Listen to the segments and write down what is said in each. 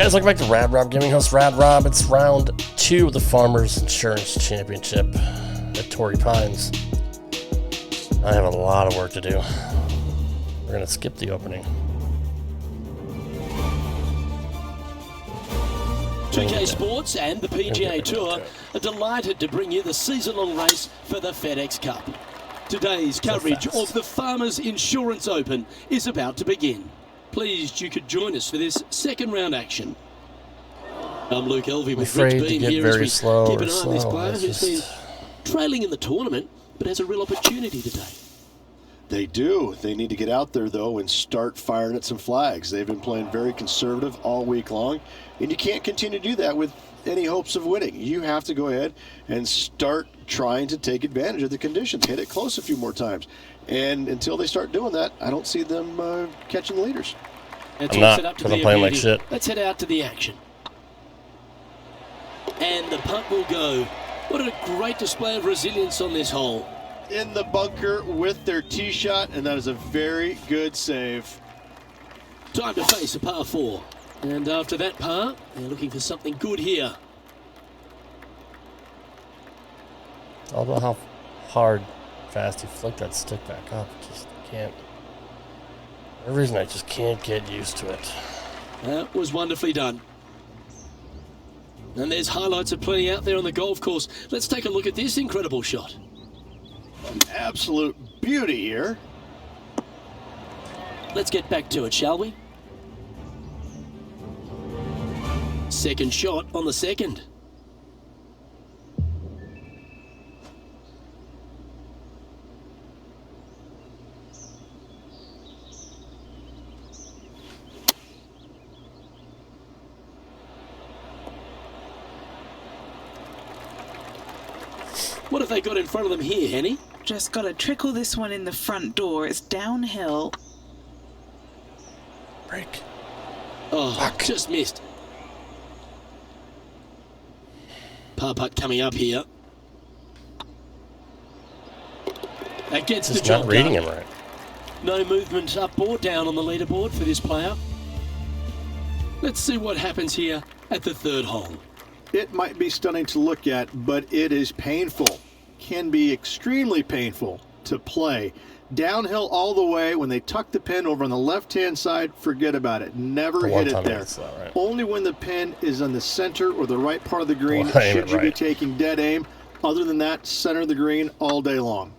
guys, welcome back to Rad Rob Gaming, host Rad Rob. It's round 2 of the Farmers Insurance Championship at Torrey Pines. I have a lot of work to do. We're going to skip the opening. 2K Sports and the PGA Tour are delighted to bring you the season-long race for the FedEx Cup. Today's coverage of the Farmers Insurance Open is about to begin. Pleased you could join us for this second round action. I'm Luke Elvey with Rich Beam here as we keep an eye on this player who's been trailing in the tournament but has a real opportunity today. They do. They need to get out there, though, and start firing at some flags. They've been playing very conservative all week long, and you can't continue to do that with any hopes of winning. You have to go ahead and start trying to take advantage of the conditions. Hit it close a few more times. And until they start doing that, I don't see them catching the leaders. I'm not, because I'm playing like shit. Let's head out to the action. And the punt will go. What a great display of resilience on this hole. In the bunker with their tee shot, and that is a very good save. Time to face a par 4. And after that par, they're looking for something good here. All about how hard, fast you flick that stick back up. Just can't. For some reason, I just can't get used to it. That was wonderfully done. And there's highlights of plenty out there on the golf course. Let's take a look at this incredible shot. An absolute beauty here. Let's get back to it, shall we? Second shot on the second. What have they got in front of them here, Henny? Just got to trickle this one in the front door. It's downhill. Break. Oh, fuck. Just missed. Par putt coming up here. That gets the job done. Not reading him right. No movement up or down on the leaderboard for this player. Let's see what happens here at the third hole. It might be stunning to look at, but it is painful. Can be extremely painful to play. Downhill all the way. When they tuck the pin over on the left-hand side, forget about it. Never hit it there. Right. Only when the pin is on the center or the right part of the green should you be taking dead aim. Other than that, center of the green all day long.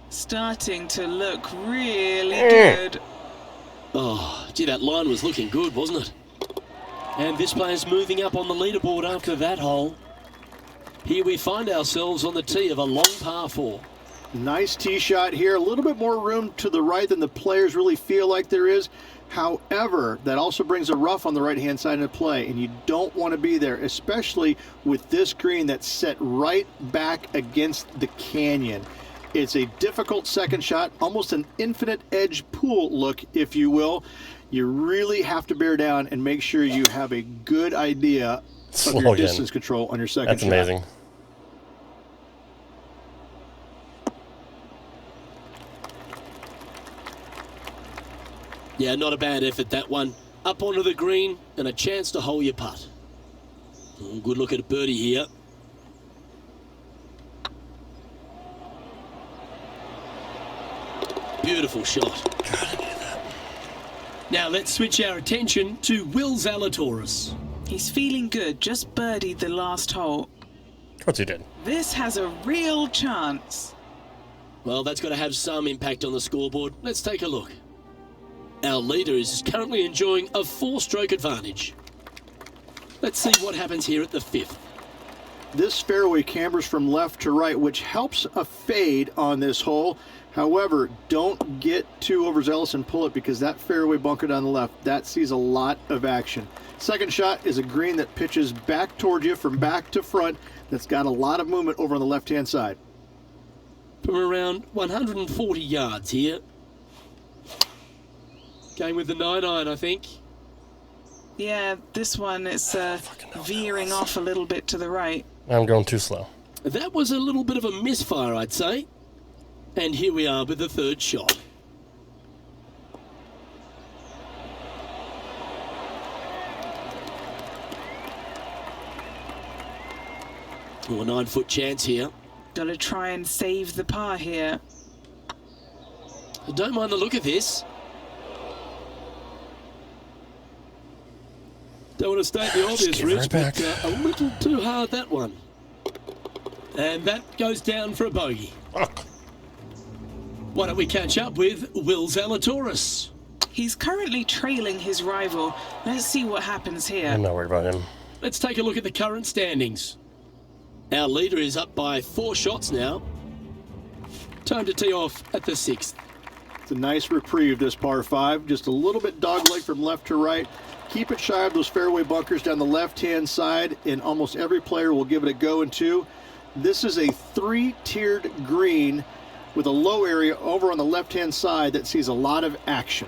Starting to look really good. Oh, gee, that line was looking good, wasn't it? And this player's moving up on the leaderboard after that hole. Here we find ourselves on the tee of a long par 4. Nice tee shot here. A little bit more room to the right than the players really feel like there is. However, that also brings a rough on the right-hand side into play, and you don't want to be there, especially with this green that's set right back against the canyon. It's a difficult second shot, almost an infinite edge pool look, if you will. You really have to bear down and make sure you have a good idea of your distance control on your second shot. That's amazing. Yeah, not a bad effort, that one. Up onto the green and a chance to hole your putt. Good look at a birdie here. Beautiful shot. Now let's switch our attention to Will Zalatoris. He's feeling good, just birdied the last hole. Of course he did. This has a real chance. Well, that's got to have some impact on the scoreboard. Let's take a look. Our leader is currently enjoying a 4-stroke advantage. Let's see what happens here at the 5th. This fairway cambers from left to right, which helps a fade on this hole. However, don't get too overzealous and pull it, because that fairway bunker down the left, that sees a lot of action. Second shot is a green that pitches back towards you from back to front. That's got a lot of movement over on the left-hand side. From around 140 yards here. Going with the 9-iron, I think. Yeah, this one is veering off a little bit to the right. I'm going too slow. That was a little bit of a misfire, I'd say. And here we are with the third shot. Well, a 9-foot chance here. Got to try and save the par here. I don't mind the look of this. Don't want to state the obvious, give her Rich, back. but a little too hard, that one. And that goes down for a bogey. Fuck. Why don't we catch up with Will Zalatoris? He's currently trailing his rival. Let's see what happens here. I'm not worried about him. Let's take a look at the current standings. Our leader is up by 4 shots now. Time to tee off at the 6th. It's a nice reprieve, this par 5. Just a little bit dogleg from left to right. Keep it shy of those fairway bunkers down the left-hand side, and almost every player will give it a go in 2. This is a 3-tiered green with a low area over on the left-hand side that sees a lot of action.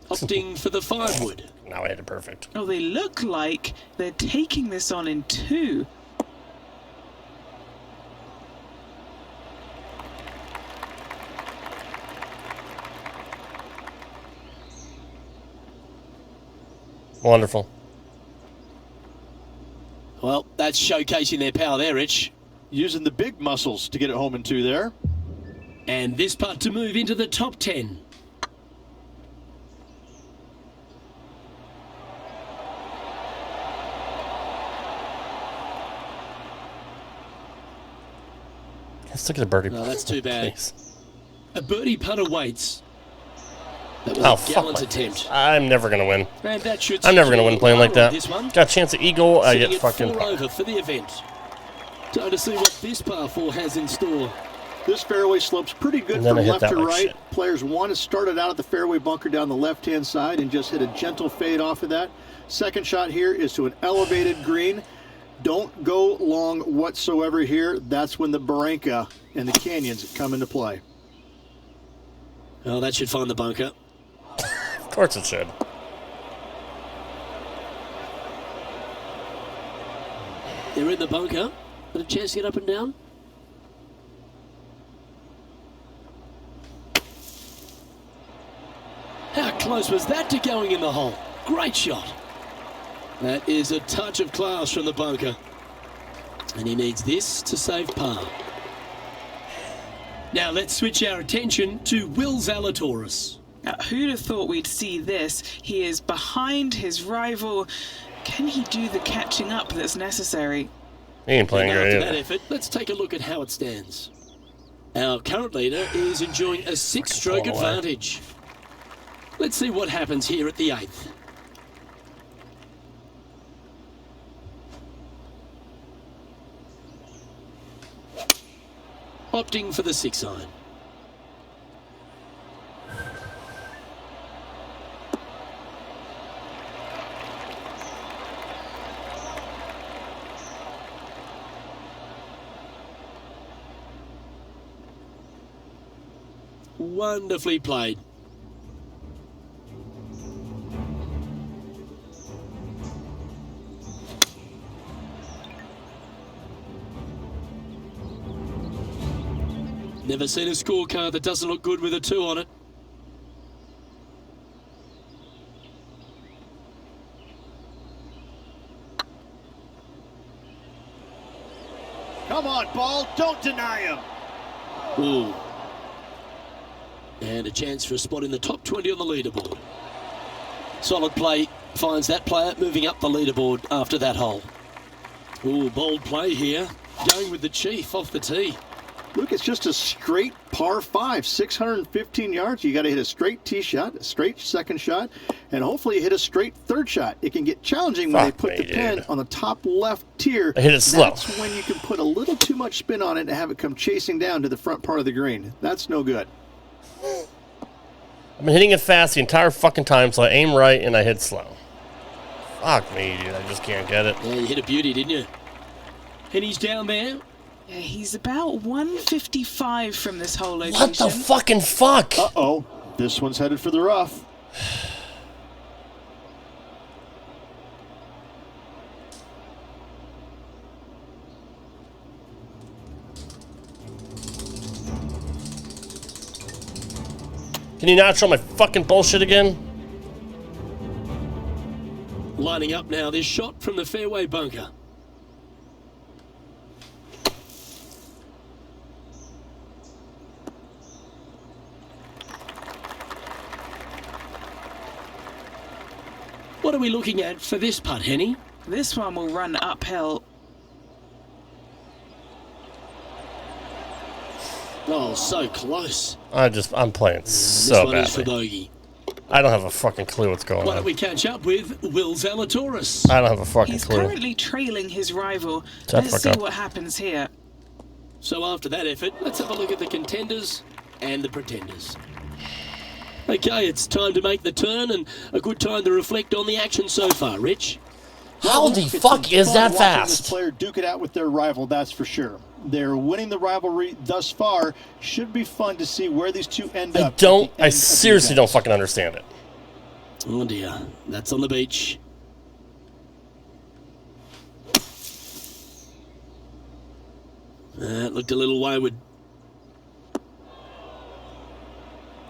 Opting for the 5-wood. Now I hit it perfect. Oh, they look like they're taking this on in 2. Wonderful. Well, that's showcasing their power there, Rich. Using the big muscles to get it home in 2 there. And this putt to move into the top 10. Let's look at the birdie. No, that's too bad. Please. A birdie putt awaits. That was Oh, a fuck gallant my attempt. face. I'm never going to win. And that should I'm never going to secure win playing like par on that. This one. Got a chance at eagle, I Sitting get at fucking 4 over for the event. Time to see what this par 4 has in store. This fairway slopes pretty good And then from I hit left that to like right. shit. Players want to start it out at the fairway bunker down the left-hand side and just hit a gentle fade off of that. Second shot here is to an elevated green. Don't go long whatsoever here. That's when the barranca and the canyons come into play. Oh, that should find the bunker. Of course it should. They're in the bunker. Got a chance to get up and down. How close was that to going in the hole? Great shot. That is a touch of class from the bunker. And he needs this to save par. Now let's switch our attention to Will Zalatoris. Now, who'd have thought we'd see this? He is behind his rival. Can he do the catching up that's necessary? He ain't playing And great after that either. effort, let's take a look at how it stands. Our current leader is enjoying a 6-stroke Fucking blown away. advantage. Let's see what happens here at the 8th. Opting for the 6-iron. Wonderfully played. Never seen a scorecard that doesn't look good with a 2 on it. Come on, ball. Don't deny him. Ooh. And a chance for a spot in the top 20 on the leaderboard. Solid play finds that player moving up the leaderboard after that hole. Ooh, bold play here. Going with the chief off the tee. Look, it's just a straight par 5, 615 yards. You got to hit a straight tee shot, a straight second shot, and hopefully you hit a straight third shot. It can get challenging when they put the pin on the top left tier. I hit it slow. That's when you can put a little too much spin on it and have it come chasing down to the front part of the green. That's no good. I've been hitting it fast the entire fucking time, so I aim right and I hit slow. Fuck me, dude. I just can't get it. Yeah, you hit a beauty, didn't you? And he's down there. Yeah, he's about 155 from this whole location. What the fucking fuck? Uh-oh. This one's headed for the rough. Can you not show my fucking bullshit again? Lining up now, this shot from the fairway bunker. What are we looking at for this putt, Henny? This one will run uphill. Oh, so close. I'm playing This so one is for badly. bogey. I don't have a fucking clue what's going Why don't on. we catch up with Will Zalatoris? I don't have a fucking He's clue. currently trailing his rival. Shut the Let's fuck see up. what happens here. So after that effort, let's have a look at the contenders and the pretenders. Okay, it's time to make the turn and a good time to reflect on the action so far, Rich. How the It's fuck been is fun that watching fast? This player duke it out with their rival, that's for sure. They're winning the rivalry thus far. Should be fun to see where these two end up. I seriously don't fucking understand it. Oh dear, that's on the beach. That looked a little wayward.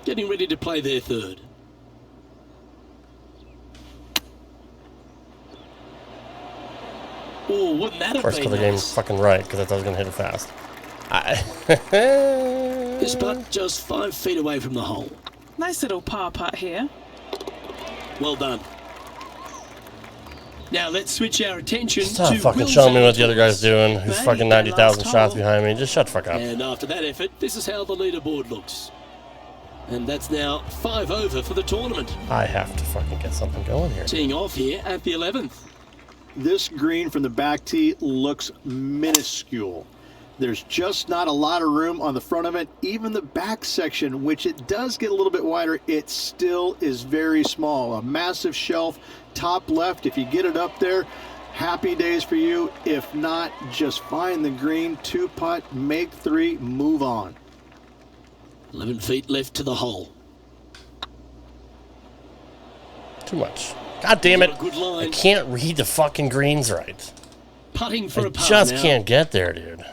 Getting ready to play their third. Oh, wouldn't that have First been of the game nice? fucking right, because I thought I was going to hit it fast. This putt just 5 feet away from the hole. Nice little par putt here. Well done. Now let's switch our attention Stop to fucking Will showing me what the other Zalatoris. guy's doing. Who's Birdie fucking their 90,000 last shots hole. behind me. Just shut the fuck up. And after that effort, this is how the leaderboard looks. And that's now 5 over for the tournament. I have to fucking get something going here. Teeing off here at the 11th. This green from the back tee looks minuscule. There's just not a lot of room on the front of it. Even the back section, which it does get a little bit wider, it still is very small. A massive shelf, top left. If you get it up there, happy days for you. If not, just find the green, 2-putt, make 3, move on. 11 feet left to the hole. Too much. God damn it. Not a good I line. can't read the fucking greens right. Putting for I a putt just now. can't get there, dude.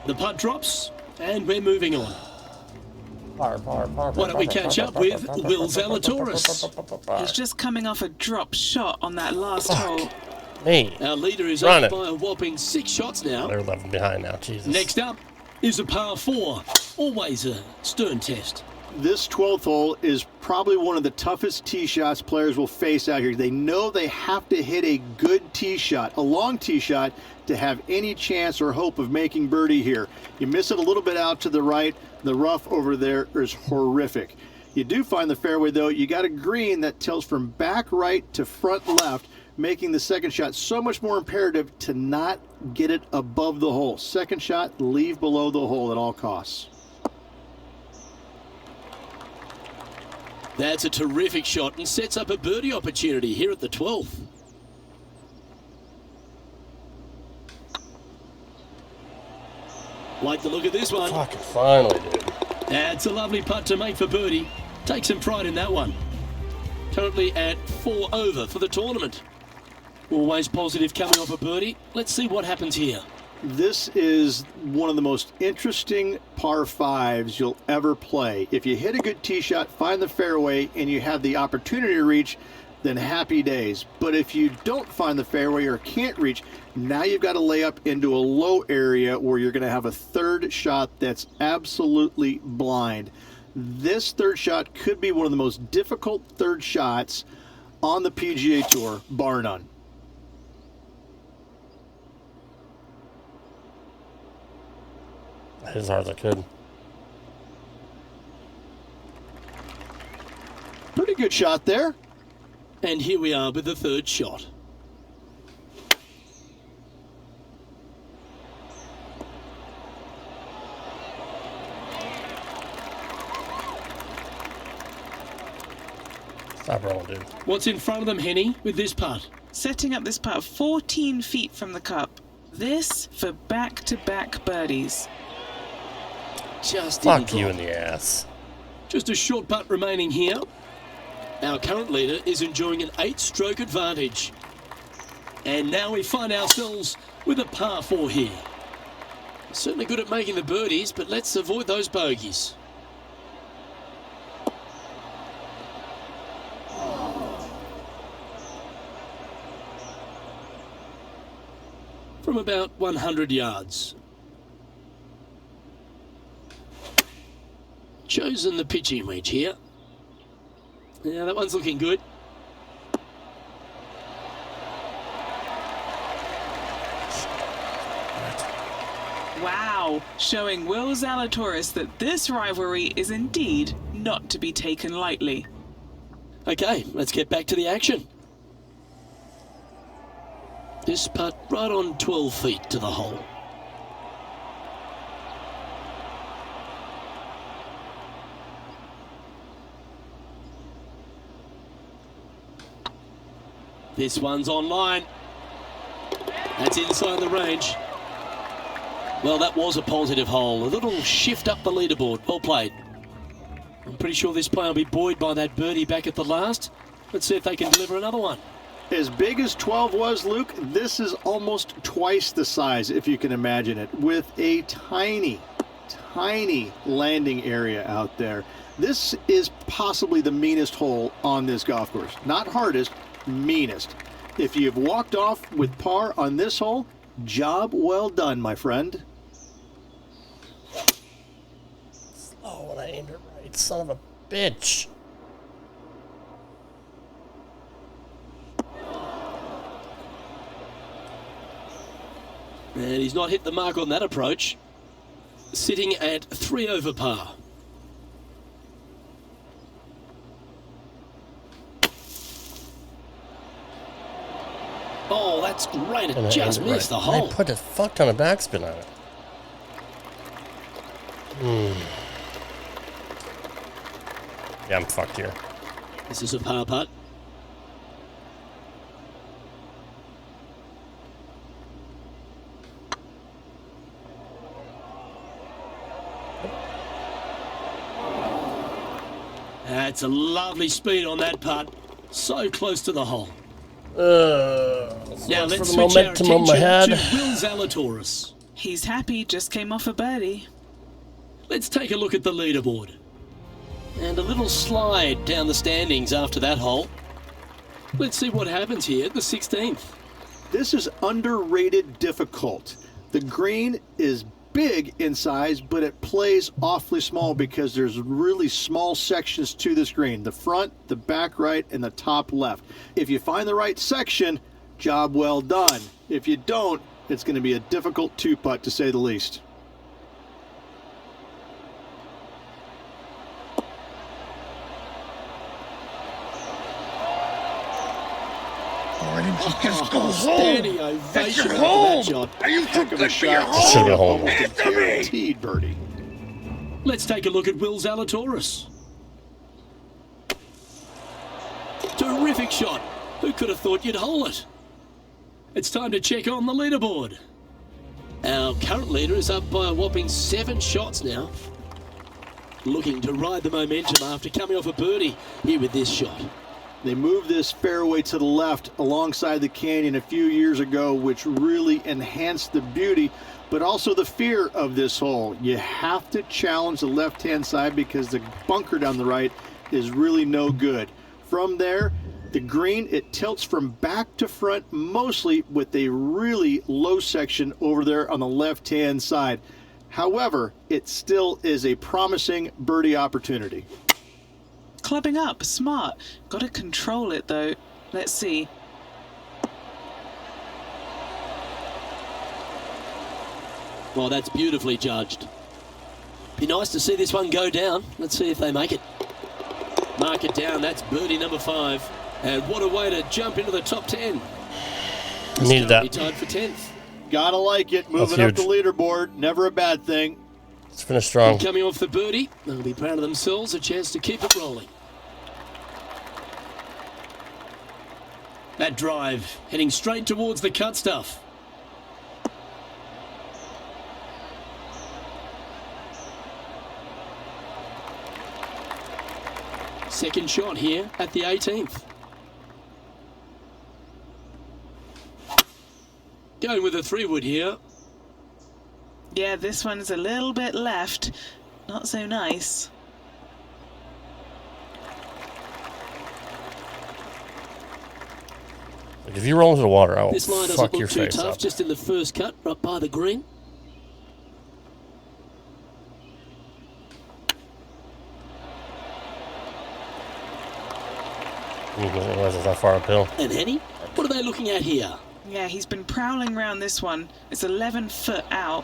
The putt drops, and we're moving on. Why Why don't we catch up with Will Zalatoris? He's just coming off a drop shot on that last hole. Me. Our leader is Run up it. by a whopping 6 shots now. They're 11 behind now, Jesus. Next up is a par 4. Always a stern test. This 12th hole is probably one of the toughest tee shots players will face out here. They know they have to hit a good tee shot, a long tee shot, to have any chance or hope of making birdie here. You miss it a little bit out to the right, the rough over there is horrific. You do find the fairway though, you got a green that tilts from back right to front left, making the second shot so much more imperative to not get it above the hole. Second shot, leave below the hole at all costs. That's a terrific shot and sets up a birdie opportunity here at the 12th. Like the look of this one. Fucking finally, dude. That's a lovely putt to make for birdie. Take some pride in that one. Currently at 4 over for the tournament. Always positive coming off a birdie. Let's see what happens here. This is one of the most interesting par 5s you'll ever play. If you hit a good tee shot, find the fairway, and you have the opportunity to reach, then happy days. But if you don't find the fairway or can't reach, now you've got to lay up into a low area where you're going to have a third shot that's absolutely blind. This third shot could be one of the most difficult third shots on the PGA Tour, bar none. I hit as hard as I could. Pretty good shot there. And here we are with the third shot. Stop rolling, dude. What's in front of them, Henny, with this putt? Setting up this putt 14 feet from the cup. This for back-to-back birdies. Just Fuck didn't you drop. in the ass. Just a short putt remaining here. Our current leader is enjoying an 8-stroke advantage. And now we find ourselves with a par 4 here. Certainly good at making the birdies, but let's avoid those bogeys. from about 100 yards. Chosen the pitching wedge here. Yeah, that one's looking good. Wow, showing Will Zalatoris that this rivalry is indeed not to be taken lightly. Okay, let's get back to the action. This putt right on 12 feet to the hole. This one's online. That's inside the range. Well, that was a positive hole. A little shift up the leaderboard. Well played. I'm pretty sure this player will be buoyed by that birdie back at the last. Let's see if they can deliver another one. As big as 12 was, Luke, this is almost twice the size, if you can imagine it, with a tiny, tiny landing area out there. This is possibly the meanest hole on this golf course. Not hardest, meanest. If you've walked off with par on this hole, job well done, my friend. Slow when I aimed it right. Son of a bitch. And he's not hit the mark on that approach. Sitting at 3 over par. Oh, that's great. It just missed the hole. I put a fuck ton of backspin on it. Yeah, I'm fucked here. This is a par putt. That's a lovely speed on that putt. So close to the hole. Now let's switch our attention to Will Zalatoris. He's happy, just came off a birdie. Let's take a look at the leaderboard. And a little slide down the standings after that hole. Let's see what happens here at the 16th. This is underrated difficult. The green is big in size, but it plays awfully small because there's really small sections to this green. The front, the back right, and the top left. If you find the right section, job well done. If you don't, it's going to be a difficult two-putt to say the least. Just go home. Standing ovation That's your after home. that shot. Are you too good for your Should home? be home. Almost a Answer me. guaranteed birdie. Let's take a look at Will Zalatoris. Terrific shot. Who could have thought you'd hole it? It's time to check on the leaderboard. Our current leader is up by a whopping 7 shots now. Looking to ride the momentum after coming off a birdie here with this shot. They moved this fairway to the left alongside the canyon a few years ago, which really enhanced the beauty, but also the fear of this hole. You have to challenge the left-hand side because the bunker down the right is really no good. From there, the green, it tilts from back to front mostly with a really low section over there on the left-hand side. However, it still is a promising birdie opportunity. Clubbing up, smart. Gotta control it though. Let's see. Well, that's beautifully judged. Be nice to see this one go down. Let's see if they make it. Mark it down. That's birdie number 5. And what a way to jump into the top 10. Needed that. Tied for 10th. Gotta like it. Moving up the leaderboard. Never a bad thing. Let's finish strong. Coming off the birdie, they'll be proud of themselves. A chance to keep it rolling. That drive heading straight towards the cut stuff. Second shot here at the 18th. Going with a 3-wood here. Yeah, this one's a little bit left. Not so nice. Like, if you roll into the water, I will This line fuck doesn't your look too face tough, up. just in the first cut, right by the green. Otherwise, it's not far uphill. And Henny, what are they looking at here? Yeah, he's been prowling around this one. It's 11 foot out.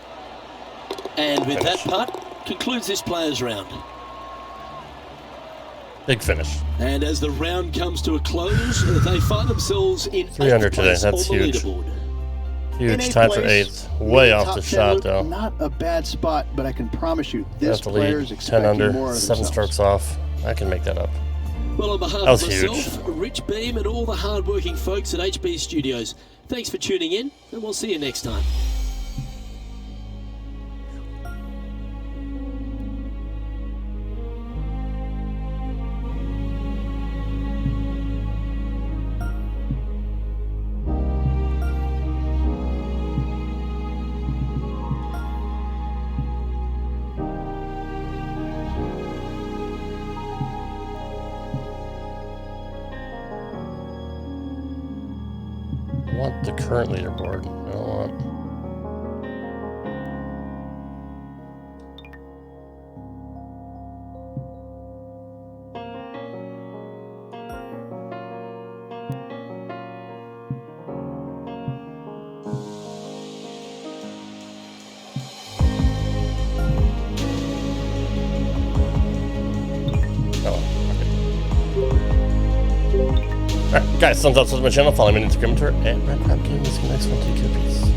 And with that putt, concludes this player's round. Big finish. And as the round comes to a close, they find themselves in 300 8th today, place that's on the huge. leaderboard. Huge. In Tied for place, 8th. Way mid off top the 10 shot, loop, though. Not a bad spot, but I can promise you, They this have to player lead is 10 expecting under, more of 7 themselves. strokes off. I can make that up. Well, on behalf That was of myself, Rich Beam, and all the hard-working folks at HB Studios, thanks for tuning in, and we'll see you next time. I want the current leaderboard. I don't want... Alright, guys, thumbs up to my channel, follow me on Instagram and Twitter, and Red Crab Gaming. See you next one. Take care, peace.